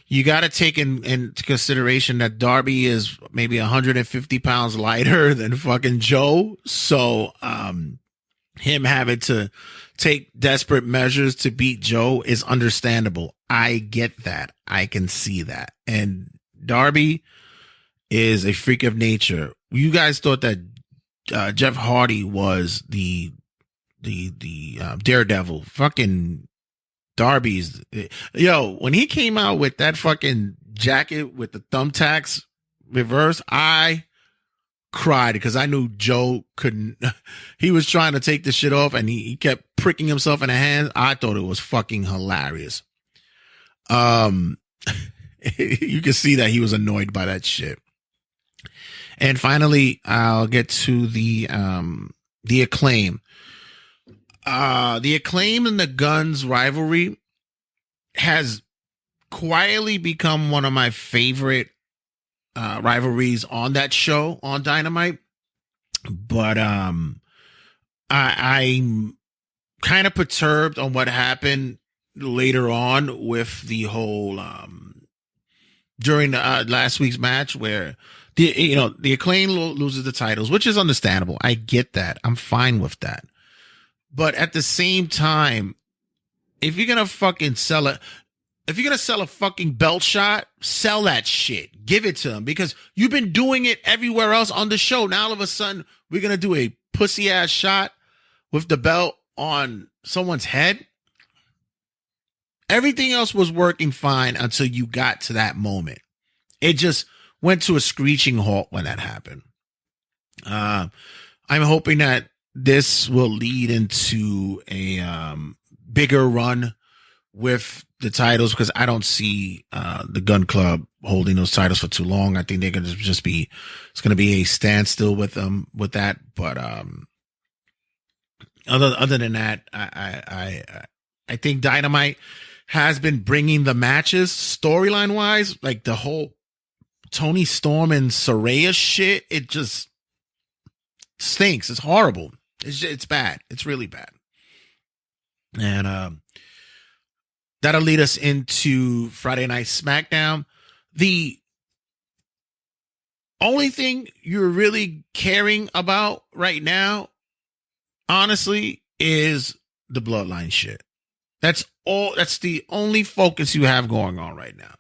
[SPEAKER 7] You got to take into consideration that Darby is maybe 150 pounds lighter than fucking Joe. So him having to take desperate measures to beat Joe is understandable. I get that. I can see that. And Darby is a freak of nature. You guys thought that Jeff Hardy was the Daredevil. Fucking Darby's, when he came out with that fucking jacket with the thumbtacks reverse, I cried because I knew Joe couldn't. He was trying to take the shit off and he kept pricking himself in the hands. I thought it was fucking hilarious. You can see that he was annoyed by that shit. And finally, I'll get to the Acclaim. The Acclaim and the Guns rivalry has quietly become one of my favorite rivalries on that show on Dynamite. But I'm kind of perturbed on what happened later on with the whole during the last week's match where the Acclaim loses the titles, which is understandable. I get that. I'm fine with that. But at the same time, if you're going to fucking sell a fucking belt shot, sell that shit. Give it to them because you've been doing it everywhere else on the show. Now all of a sudden we're going to do a pussy ass shot with the belt on someone's head. Everything else was working fine until you got to that moment. It just went to a screeching halt when that happened. I'm hoping that this will lead into a bigger run with the titles, because I don't see the Gun Club holding those titles for too long. I think they're going to just be, it's going to be a standstill with them with that. But other than that, I think Dynamite has been bringing the matches storyline wise, like the whole Tony Storm and Saraya shit. It just stinks. It's horrible. It's bad. It's really bad. And that'll lead us into Friday Night SmackDown. The only thing you're really caring about right now, honestly, is the Bloodline shit. That's all. That's the only focus you have going on right now.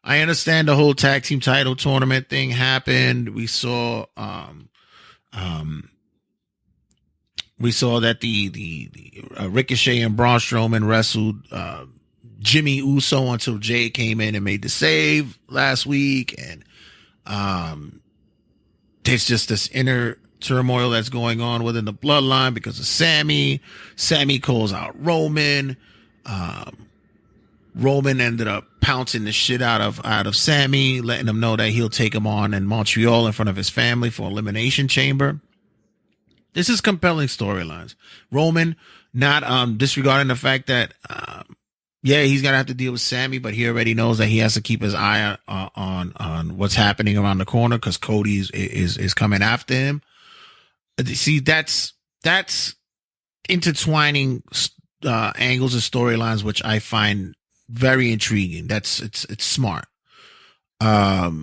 [SPEAKER 7] I understand the whole tag team title tournament thing happened. We saw that the Ricochet and Braun Strowman wrestled Jimmy Uso until Jay came in and made the save last week. And there's just this inner turmoil that's going on within the Bloodline because of Sammy. Sammy calls out Roman. Roman ended up pouncing the shit out of Sammy, letting him know that he'll take him on in Montreal in front of his family for Elimination Chamber. This is compelling storylines. Roman not disregarding the fact that he's gonna have to deal with Sammy, but he already knows that he has to keep his eye on what's happening around the corner because Cody is coming after him. See, that's intertwining angles and storylines, which I find very intriguing. It's smart. But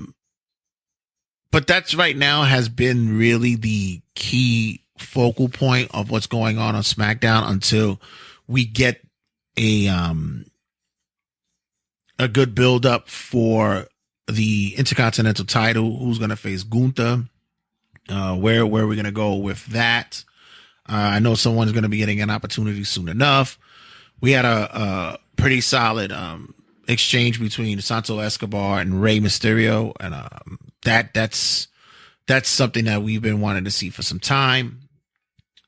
[SPEAKER 7] that's right now has been really the key focal point of what's going on SmackDown until we get a good build up for the Intercontinental title. Who's going to face Gunther? Where we're going to go with that. I know someone's going to be getting an opportunity soon enough. We had a pretty solid exchange between Santo Escobar and Rey Mysterio, and that's something that we've been wanting to see for some time.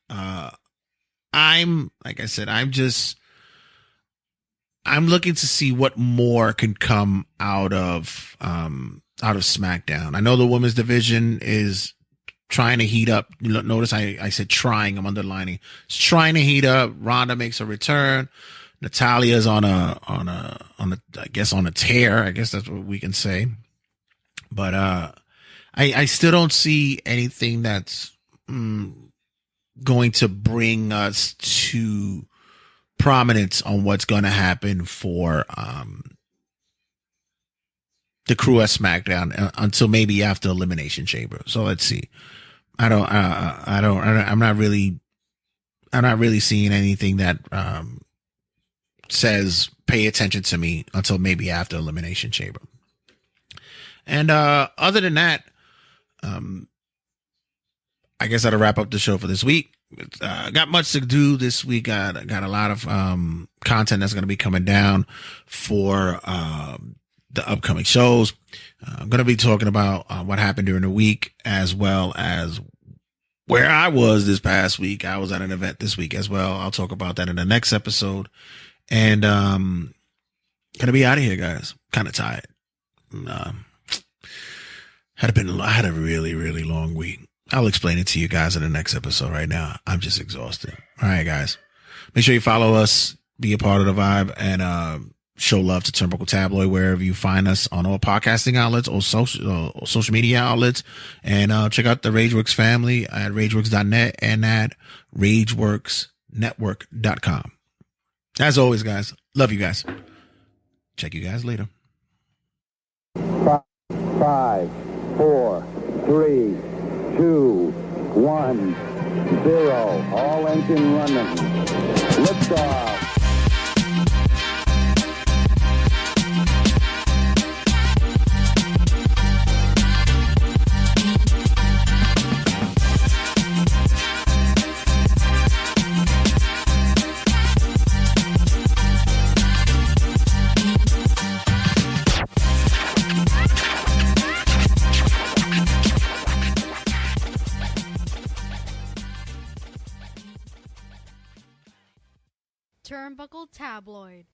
[SPEAKER 7] I'm looking to see what more can come out of SmackDown. I know the women's division is trying to heat up. Notice I said trying. I'm underlining. It's trying to heat up. Ronda makes a return. Natalia's on a tear. I guess that's what we can say. But I still don't see anything that's going to bring us to prominence on what's going to happen for the crew at SmackDown until maybe after Elimination Chamber. So let's see. I'm not really seeing anything that says pay attention to me until maybe after Elimination Chamber. And other than that, I guess that'll wrap up the show for this week. Got much to do this week. Got a lot of content that's going to be coming down for the upcoming shows. I'm going to be talking about what happened during the week, as well as where I was this past week. I was at an event this week as well. I'll talk about that in the next episode. And gonna be out of here, guys. Kind of tired. Had a really, really long week. I'll explain it to you guys in the next episode. Right now, I'm just exhausted. All right, guys. Make sure you follow us, be a part of the vibe, and show love to Turnbuckle Tabloid wherever you find us on all podcasting outlets or social media outlets. And check out the Rageworks family at rageworks.net and at rageworksnetwork.com. As always, guys, love you guys. Check you guys later.
[SPEAKER 3] 5, 4, 3, 2, 1, 0. All engine running. Liftoff.
[SPEAKER 11] Turnbuckle Tabloid.